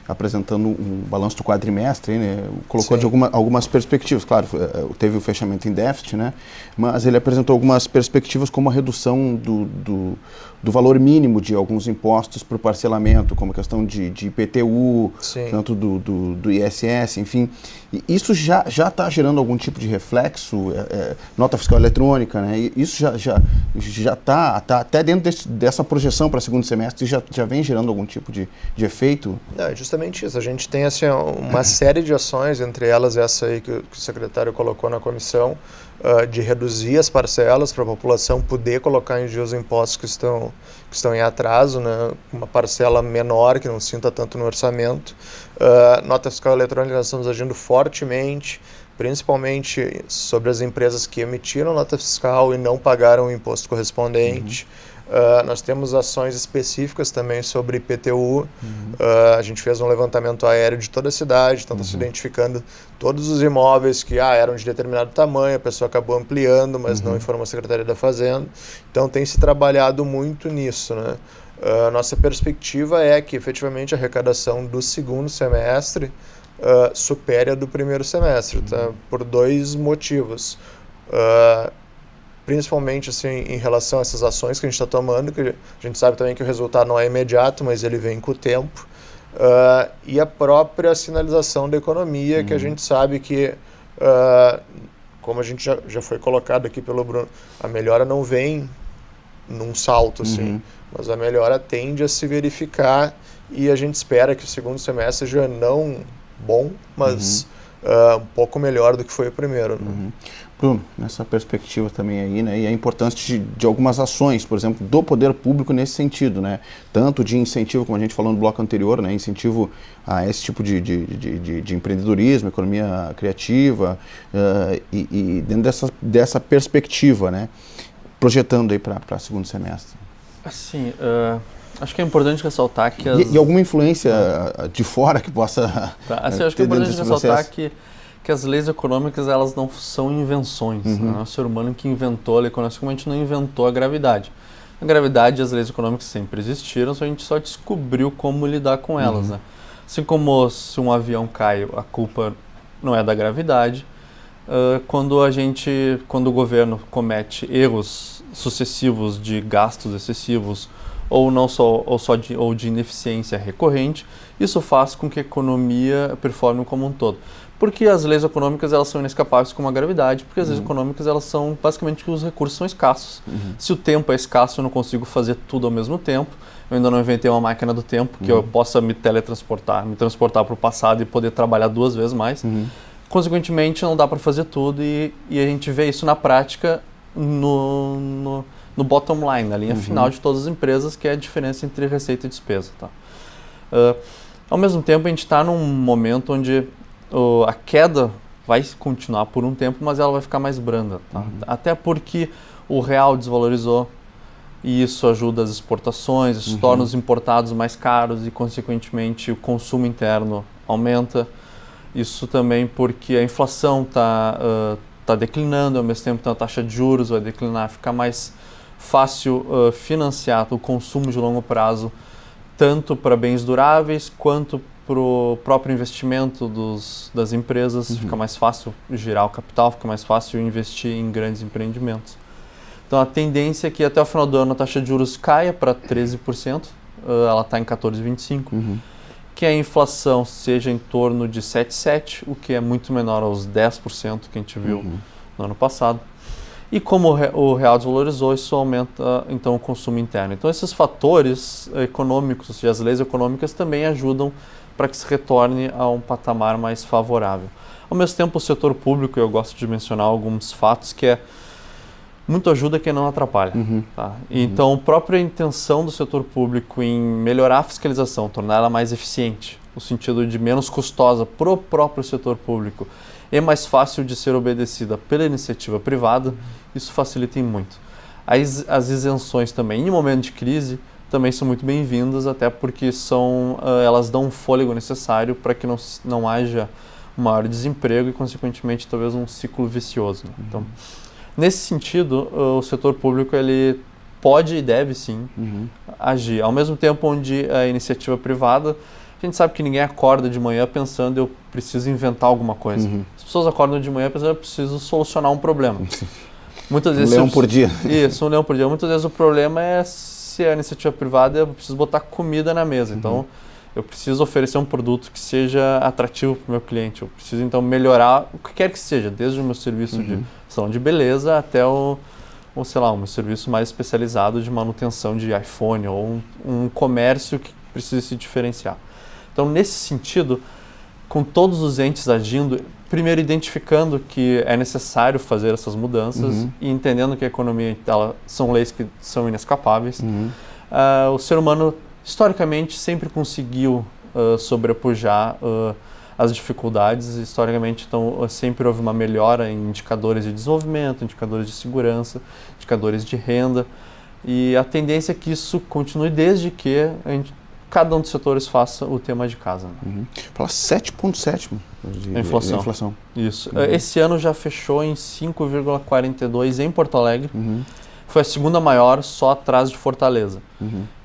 Speaker 1: apresentando um balanço do quadrimestre, né, colocou de algumas perspectivas, claro, teve o fechamento em déficit, né, mas ele apresentou algumas perspectivas como a redução do valor mínimo de alguns impostos por parcelamento, como a questão de IPTU, tanto do ISS, enfim. E isso já está gerando algum tipo de reflexo, nota fiscal eletrônica, né? Isso já está até dentro dessa projeção para segundo semestre, já vem gerando algum tipo de efeito?
Speaker 3: É justamente isso. A gente tem assim, uma série de ações, entre elas essa aí que o secretário colocou na comissão, de reduzir as parcelas para a população poder colocar em dia os impostos que estão em atraso, né? Uma parcela menor, que não sinta tanto no orçamento. Nota fiscal eletrônica, nós estamos agindo fortemente, principalmente sobre as empresas que emitiram nota fiscal e não pagaram o imposto correspondente. Nós temos ações específicas também sobre IPTU. A gente fez um levantamento aéreo de toda a cidade, então está se identificando todos os imóveis que eram de determinado tamanho, a pessoa acabou ampliando, mas não informou a Secretaria da Fazenda. Então tem se trabalhado muito nisso, né? Nossa perspectiva é que efetivamente a arrecadação do segundo semestre supere a do primeiro semestre, tá? Por 2 motivos. Principalmente assim, em relação a essas ações que a gente está tomando, que a gente sabe também que o resultado não é imediato, mas ele vem com o tempo, e a própria sinalização da economia, que a gente sabe que, como a gente já foi colocado aqui pelo Bruno, a melhora não vem num salto, assim, mas a melhora tende a se verificar, e a gente espera que o segundo semestre seja não bom, mas um pouco melhor do que foi o primeiro. Né?
Speaker 1: Bruno, nessa perspectiva também aí, né, e a importância de algumas ações, por exemplo, do poder público nesse sentido, né, tanto de incentivo, como a gente falou no bloco anterior, né, incentivo a esse tipo de empreendedorismo, economia criativa, e dentro dessa perspectiva, né, projetando aí para segundo semestre.
Speaker 2: Assim, acho que é importante ressaltar que
Speaker 1: e alguma influência de fora que possa
Speaker 2: assim, acho que é importante ressaltar que as leis econômicas, elas não são invenções. Né? É o ser humano que inventou a lei econômica, como a gente não inventou a gravidade. A gravidade e as leis econômicas sempre existiram, a gente só descobriu como lidar com elas. Né? Assim como se um avião cai, a culpa não é da gravidade. Quando o governo comete erros sucessivos de gastos excessivos ou de ineficiência recorrente, isso faz com que a economia performe como um todo. Porque as leis econômicas, elas são inescapáveis como a gravidade, porque as leis econômicas, elas são basicamente que os recursos são escassos. Se o tempo é escasso, eu não consigo fazer tudo ao mesmo tempo. Eu ainda não inventei uma máquina do tempo que eu possa me transportar para o passado e poder trabalhar 2 vezes mais. Consequentemente, não dá para fazer tudo e a gente vê isso na prática no bottom line, na linha final de todas as empresas, que é a diferença entre receita e despesa. Tá? Ao mesmo tempo, a gente está num momento onde a queda vai continuar por um tempo, mas ela vai ficar mais branda. Tá? Até porque o real desvalorizou e isso ajuda as exportações, isso torna os importados mais caros e, consequentemente, o consumo interno aumenta. Isso também porque a inflação está declinando, ao mesmo tempo então a taxa de juros vai declinar, fica mais fácil financiar o consumo de longo prazo, tanto para bens duráveis quanto para o próprio investimento das empresas. Fica mais fácil girar o capital, fica mais fácil investir em grandes empreendimentos. Então a tendência é que até o final do ano a taxa de juros caia para 13%, ela está em 14,25%. Que a inflação seja em torno de 7,7%, o que é muito menor aos 10% que a gente viu no ano passado. E como o real desvalorizou, isso aumenta então o consumo interno. Então esses fatores econômicos, ou seja, as leis econômicas também ajudam para que se retorne a um patamar mais favorável. Ao mesmo tempo, o setor público, eu gosto de mencionar alguns fatos que muito ajuda quem não atrapalha. Tá? Então, a própria intenção do setor público em melhorar a fiscalização, tornar ela mais eficiente, no sentido de menos custosa para o próprio setor público, é mais fácil de ser obedecida pela iniciativa privada, isso facilita em muito. As isenções também, em momento de crise, também são muito bem-vindas, até porque elas dão um fôlego necessário para que não haja um maior desemprego e, consequentemente, talvez um ciclo vicioso. Né? Então, nesse sentido, o setor público ele pode e deve sim agir. Ao mesmo tempo onde a iniciativa privada, a gente sabe que ninguém acorda de manhã pensando eu preciso inventar alguma coisa. As pessoas acordam de manhã pensando eu preciso solucionar um problema. Muitas vezes,
Speaker 1: um leão por dia.
Speaker 2: Isso, um leão por dia. Muitas vezes o problema é se a iniciativa privada eu preciso botar comida na mesa. Então, eu preciso oferecer um produto que seja atrativo para o meu cliente. Eu preciso, então, melhorar o que quer que seja, desde o meu serviço de salão de beleza até um serviço mais especializado de manutenção de iPhone ou um comércio que precisa se diferenciar. Então, nesse sentido, com todos os entes agindo, primeiro identificando que é necessário fazer essas mudanças e entendendo que a economia são leis que são inescapáveis, o ser humano, historicamente, sempre conseguiu sobrepujar as dificuldades. Historicamente, então, sempre houve uma melhora em indicadores de desenvolvimento, indicadores de segurança, indicadores de renda, E a tendência é que isso continue desde que cada um dos setores faça o tema de casa. Né?
Speaker 1: Fala 7,7% de inflação.
Speaker 2: Isso. Esse ano já fechou em 5,42% em Porto Alegre. Foi a segunda maior, só atrás de Fortaleza.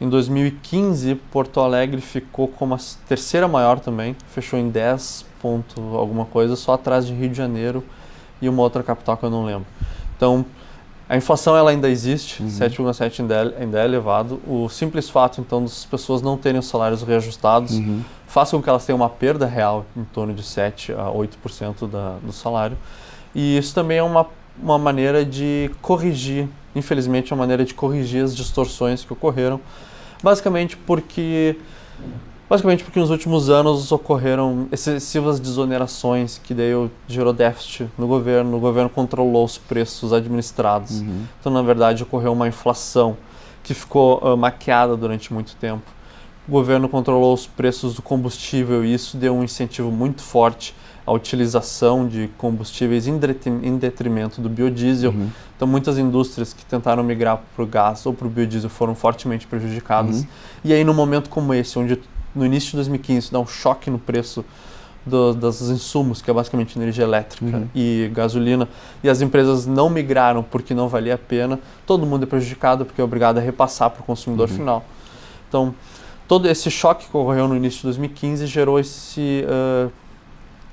Speaker 2: Em 2015, Porto Alegre ficou como a terceira maior também, fechou em 10 ponto alguma coisa, só atrás de Rio de Janeiro e uma outra capital que eu não lembro. Então, a inflação ela ainda existe, 7,7% ainda é elevado. O simples fato, então, das pessoas não terem os salários reajustados faz com que elas tenham uma perda real em torno de 7% a 8% do salário. E isso também é uma maneira de corrigir, infelizmente, uma maneira de corrigir as distorções que ocorreram, basicamente porque nos últimos anos ocorreram excessivas desonerações, que daí gerou déficit no governo, o governo controlou os preços administrados. Então, na verdade, ocorreu uma inflação que ficou maquiada durante muito tempo. O governo controlou os preços do combustível e isso deu um incentivo muito forte à utilização de combustíveis em detrimento do biodiesel. Então, muitas indústrias que tentaram migrar para o gás ou para o biodiesel foram fortemente prejudicadas. E aí, num momento como esse, onde no início de 2015 dá um choque no preço dos insumos, que é basicamente energia elétrica e gasolina, e as empresas não migraram porque não valia a pena, todo mundo é prejudicado porque é obrigado a repassar para o consumidor final. Então, todo esse choque que ocorreu no início de 2015 gerou esse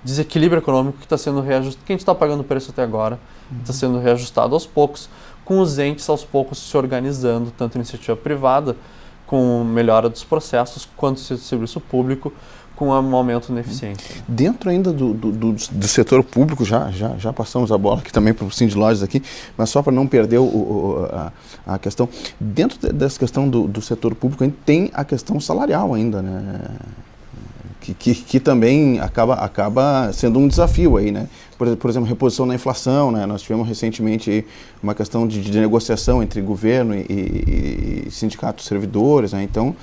Speaker 2: desequilíbrio econômico que está sendo reajustado, que a gente está pagando o preço até agora, está sendo reajustado aos poucos, com os entes aos poucos se organizando, tanto iniciativa privada, com melhora dos processos, quanto o serviço público, com um aumento na eficiência.
Speaker 1: Dentro ainda do setor público, já passamos a bola aqui também para o Sindlojas aqui, mas só para não perder a questão, dentro dessa questão do setor público ainda tem a questão salarial ainda, né? Que também acaba sendo um desafio aí, né? Por exemplo, reposição na inflação, né? Nós tivemos recentemente aí uma questão de negociação entre governo e sindicatos servidores, né? Então,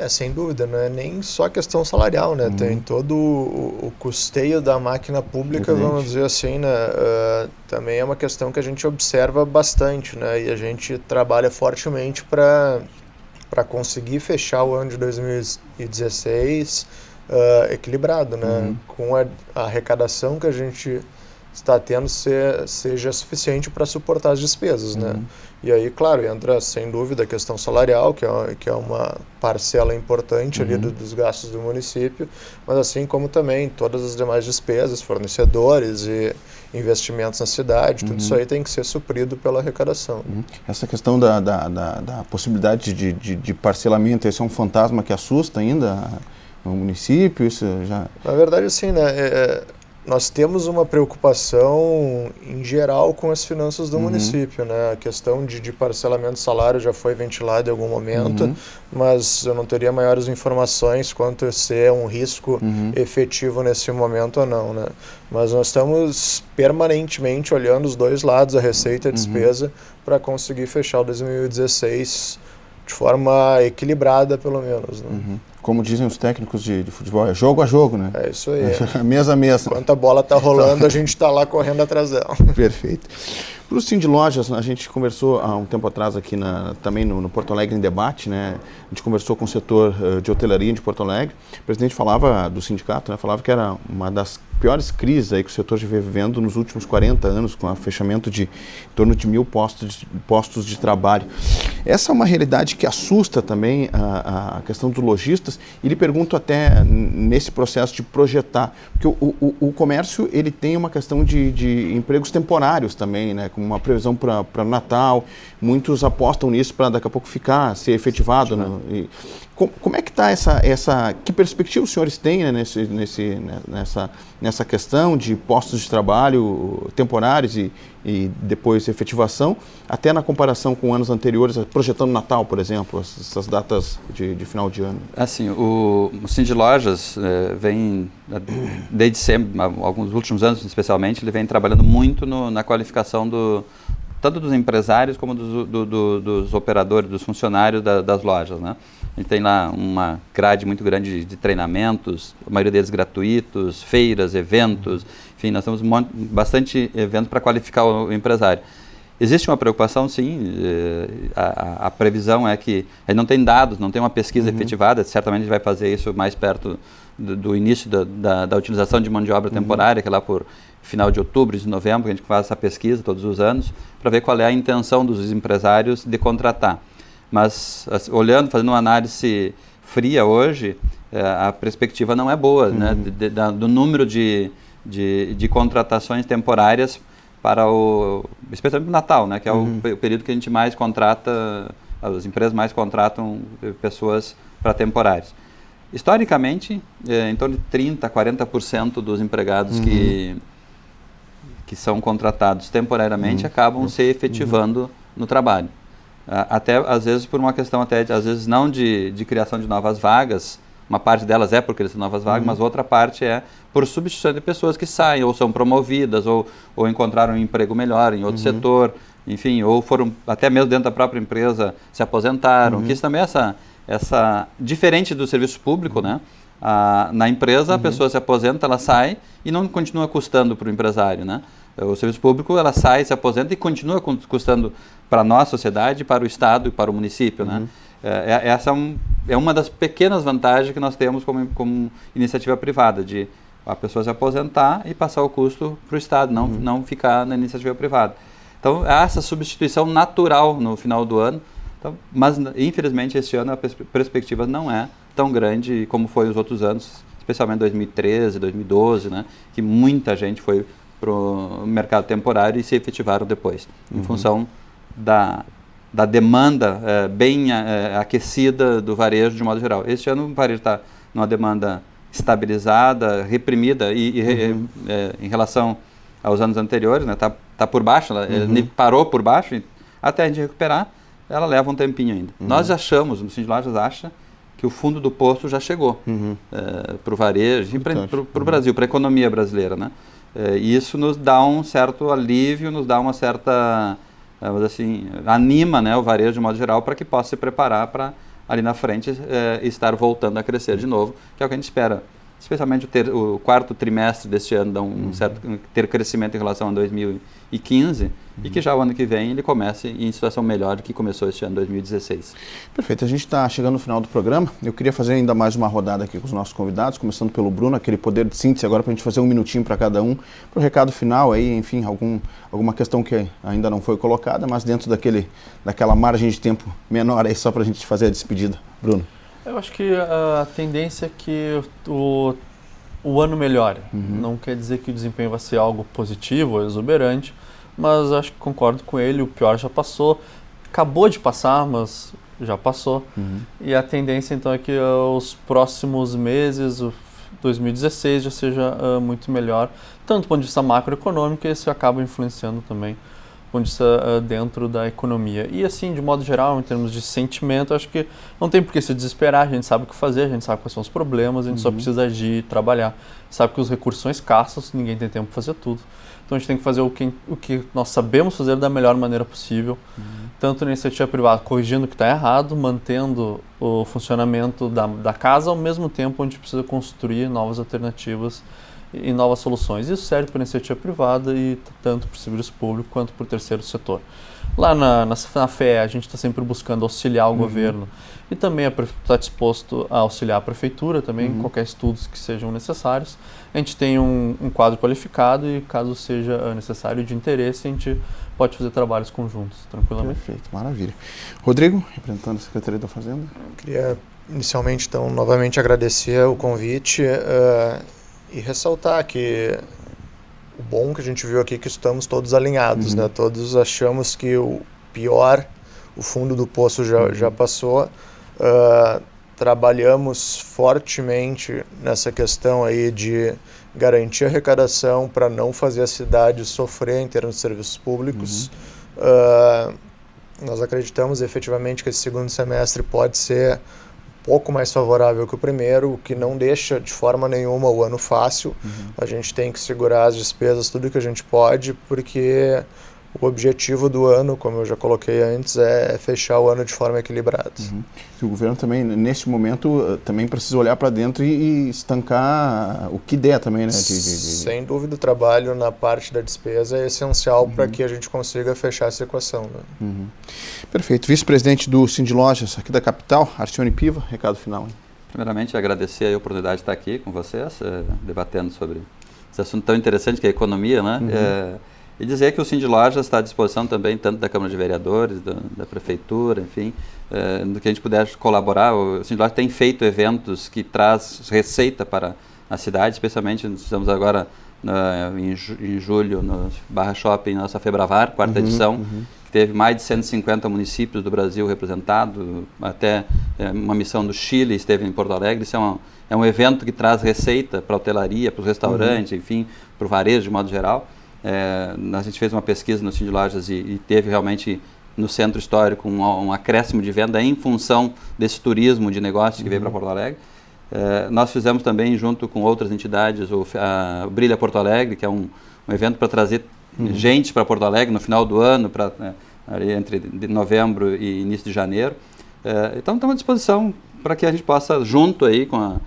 Speaker 3: sem dúvida, não é nem só a questão salarial, né? Tem todo o custeio da máquina pública, vamos dizer assim, né? Também é uma questão que a gente observa bastante, né? E a gente trabalha fortemente para conseguir fechar o ano de 2016 equilibrado, né? Com a arrecadação que a gente está tendo seja suficiente para suportar as despesas, né? E aí, claro, entra sem dúvida a questão salarial, que é uma parcela importante ali dos gastos do município, mas assim como também todas as demais despesas, fornecedores e investimentos na cidade, tudo isso aí tem que ser suprido pela arrecadação.
Speaker 1: Essa questão da possibilidade de parcelamento, esse é um fantasma que assusta ainda o município? Isso já...
Speaker 3: Na verdade, assim, né, nós temos uma preocupação em geral com as finanças do município, né? A questão de parcelamento de salário já foi ventilada em algum momento, mas eu não teria maiores informações quanto a ser um risco efetivo nesse momento ou não, né? Mas nós estamos permanentemente olhando os dois lados, a receita e a despesa, para conseguir fechar o 2016 de forma equilibrada, pelo menos, né?
Speaker 1: Como dizem os técnicos de futebol, é jogo a jogo, né?
Speaker 3: É isso aí.
Speaker 1: Mesa a mesa.
Speaker 3: Enquanto a bola está rolando, a gente está lá correndo atrás dela.
Speaker 1: Perfeito. Para o Sindlojas, a gente conversou há um tempo atrás aqui também no Porto Alegre em Debate, né? A gente conversou com o setor de hotelaria de Porto Alegre. O presidente falava do sindicato, né? Falava que era uma das piores crises aí que o setor já vem vivendo nos últimos 40 anos, com o fechamento de em torno de 1.000 postos de trabalho. Essa é uma realidade que assusta também a questão dos lojistas, e lhe pergunto até nesse processo de projetar, porque o comércio ele tem uma questão de empregos temporários também, né? Com uma previsão para Natal, muitos apostam nisso para daqui a pouco ser efetivado. Né? Como é que está que perspectiva os senhores têm, né, nessa questão de postos de trabalho temporários e depois efetivação, até na comparação com anos anteriores, projetando Natal, por exemplo, essas datas de final de ano?
Speaker 6: Assim, o Sindlojas vem, desde sempre, alguns últimos anos especialmente, ele vem trabalhando muito na qualificação tanto dos empresários como dos operadores, dos funcionários das lojas, né? A gente tem lá uma grade muito grande de treinamentos, a maioria deles gratuitos, feiras, eventos, enfim, nós temos bastante eventos para qualificar o empresário. Existe uma preocupação, sim. A previsão é que a gente não tem dados, não tem uma pesquisa efetivada. Certamente a gente vai fazer isso mais perto do início da utilização de mão de obra temporária, que é lá por final de outubro, de novembro, que a gente faz essa pesquisa todos os anos, para ver qual é a intenção dos empresários de contratar. Mas, olhando, fazendo uma análise fria hoje, a perspectiva não é boa, né, do número de contratações temporárias para especialmente o Natal, né, que é o período que a gente mais contrata, as empresas mais contratam pessoas para temporários. Historicamente, em torno de 30% a 40% dos empregados que são contratados temporariamente acabam se efetivando no trabalho. Até, às vezes, por uma questão, às vezes, não de criação de novas vagas. Uma parte delas é por criação de novas vagas, mas outra parte é por substituição de pessoas que saem, ou são promovidas, ou encontraram um emprego melhor em outro setor, enfim, ou foram até mesmo dentro da própria empresa, se aposentaram, que isso também é diferente do serviço público, né? Na empresa, a pessoa se aposenta, ela sai e não continua custando para o empresário, né? O serviço público, ela sai, se aposenta e continua custando para a nossa sociedade, para o Estado e para o município, né? Essa é uma das pequenas vantagens que nós temos como iniciativa privada, de a pessoa se aposentar e passar o custo para o Estado, não ficar na iniciativa privada. Então, há essa substituição natural no final do ano, então, mas, infelizmente, esse ano a perspectiva não é tão grande como foi os outros anos, especialmente 2013, 2012, né, que muita gente foi para o mercado temporário e se efetivaram depois, em função da demanda bem aquecida do varejo de modo geral. Este ano o varejo está numa demanda estabilizada, reprimida em relação aos anos anteriores, né? Tá por baixo, ele parou por baixo, e até a gente recuperar, ela leva um tempinho ainda. Nós achamos, no Cindy Lojas acha, que o fundo do poço já chegou para o varejo e para o Brasil, para a economia brasileira, né? E isso nos dá um certo alívio, nos dá uma certa, vamos dizer assim, anima, né, o varejo de modo geral para que possa se preparar para ali na frente estar voltando a crescer de novo, que é o que a gente espera. Especialmente o quarto trimestre deste ano dá ter crescimento em relação a 2015 e que já o ano que vem ele comece em situação melhor do que começou este ano, 2016.
Speaker 1: Perfeito, a gente está chegando no final do programa. Eu queria fazer ainda mais uma rodada aqui com os nossos convidados, começando pelo Bruno, aquele poder de síntese agora para a gente fazer um minutinho para cada um, para o recado final aí, enfim, alguma questão que ainda não foi colocada, mas dentro daquela margem de tempo menor aí, só para a gente fazer a despedida. Bruno.
Speaker 2: Eu acho que a tendência é que o ano melhore. Não quer dizer que o desempenho vai ser algo positivo ou exuberante, mas acho que concordo com ele, o pior já passou. Acabou de passar, mas já passou. E a tendência então é que os próximos meses, 2016, já seja muito melhor, tanto do ponto de vista macroeconômico, e isso acaba influenciando também do ponto de vista dentro da economia. E assim, de modo geral, em termos de sentimento, acho que não tem por que se desesperar, a gente sabe o que fazer, a gente sabe quais são os problemas, a gente só precisa agir e trabalhar. Sabe que os recursos são escassos, ninguém tem tempo para fazer tudo. Então a gente tem que fazer o que nós sabemos fazer da melhor maneira possível, tanto na iniciativa privada, corrigindo o que está errado, mantendo o funcionamento da casa, ao mesmo tempo onde a gente precisa construir novas alternativas e novas soluções. Isso serve para a iniciativa privada e tanto para o serviço público quanto para o terceiro setor. Lá na FE a gente está sempre buscando auxiliar o governo e também está disposto a auxiliar a prefeitura também em qualquer estudos que sejam necessários. A gente tem um quadro qualificado e caso seja necessário de interesse a gente pode fazer trabalhos conjuntos tranquilamente.
Speaker 1: Perfeito, maravilha. Rodrigo, representando a Secretaria da Fazenda.
Speaker 3: Queria inicialmente então novamente agradecer o convite e ressaltar que o bom que a gente viu aqui é que estamos todos alinhados, né? Todos achamos que o pior, o fundo do poço já passou. Trabalhamos fortemente nessa questão aí de garantir a arrecadação para não fazer a cidade sofrer em termos de serviços públicos. Nós acreditamos efetivamente que esse segundo semestre pode ser pouco mais favorável que o primeiro, o que não deixa de forma nenhuma o ano fácil. A gente tem que segurar as despesas tudo que a gente pode, porque o objetivo do ano, como eu já coloquei antes, é fechar o ano de forma equilibrada.
Speaker 1: O governo também, neste momento, também precisa olhar para dentro e estancar o que der também, né?
Speaker 3: Sem dúvida, o trabalho na parte da despesa é essencial para que a gente consiga fechar essa equação. Né?
Speaker 1: Perfeito. Vice-presidente do Sindlojas aqui da capital, Arcione Piva, recado final. Hein?
Speaker 6: Primeiramente, agradecer a oportunidade de estar aqui com vocês, debatendo sobre esse assunto tão interessante que é a economia, né? E dizer que o Sindlojas está à disposição também, tanto da Câmara de Vereadores, da Prefeitura, enfim, do que a gente puder colaborar. O Sindlojas tem feito eventos que traz receita para a cidade, especialmente, estamos agora em julho no Barra Shopping, nossa Febravar, quarta edição, que teve mais de 150 municípios do Brasil representados, até uma missão do Chile esteve em Porto Alegre. Isso é um evento que traz receita para a hotelaria, para os restaurantes, enfim, para o varejo de modo geral. A gente fez uma pesquisa no Sindlojas e teve realmente no centro histórico um acréscimo de venda em função desse turismo de negócios que veio para Porto Alegre. Nós fizemos também, junto com outras entidades, o Brilha Porto Alegre, que é um evento para trazer gente para Porto Alegre no final do ano, entre novembro e início de janeiro. Então estamos à disposição para que a gente possa, junto aí com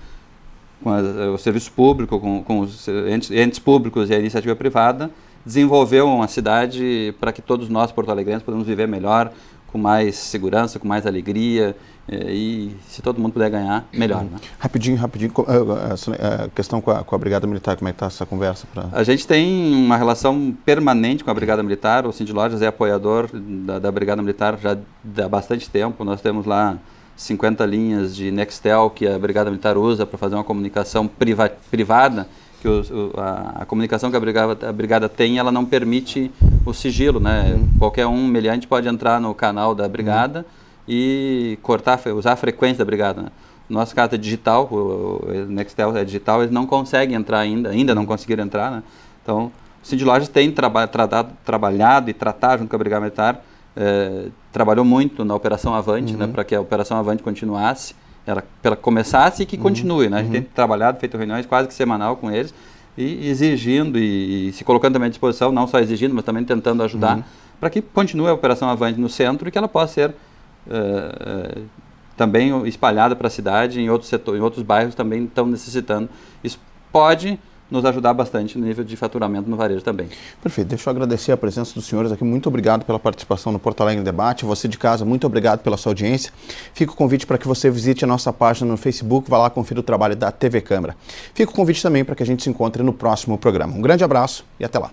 Speaker 6: o serviço público, com os entes públicos e a iniciativa privada, desenvolver uma cidade para que todos nós, porto-alegrenses, podemos viver melhor, com mais segurança, com mais alegria, e se todo mundo puder ganhar, melhor. Né?
Speaker 1: Rapidinho, a questão com a Brigada Militar, como é que está essa conversa?
Speaker 6: A gente tem uma relação permanente com a Brigada Militar. O Sindlojas é apoiador da Brigada Militar já há bastante tempo. Nós temos lá 50 linhas de Nextel que a Brigada Militar usa para fazer uma comunicação privada, que a comunicação que a Brigada tem, ela não permite o sigilo, né? Qualquer meliante pode entrar no canal da Brigada e usar a frequência da Brigada. Né? Nosso caso é digital, o Nextel é digital, eles não conseguem entrar ainda não conseguiram entrar. Né? Então, o Sindlojas tem trabalhado e tratado junto com a Brigada Militar, trabalhou muito na Operação Avante, né, para que a Operação Avante continuasse, ela começasse e que continue. Né? A gente tem trabalhado, feito reuniões quase que semanal com eles, e exigindo e se colocando também à disposição, não só exigindo, mas também tentando ajudar, para que continue a Operação Avante no centro e que ela possa ser também espalhada para a cidade, em outros setores, em outros bairros também estão necessitando. Isso pode nos ajudar bastante no nível de faturamento no varejo também.
Speaker 1: Perfeito. Deixa eu agradecer a presença dos senhores aqui. Muito obrigado pela participação no Porto Alegre Debate. Você de casa, muito obrigado pela sua audiência. Fica o convite para que você visite a nossa página no Facebook, vá lá conferir o trabalho da TV Câmara. Fica o convite também para que a gente se encontre no próximo programa. Um grande abraço e até lá.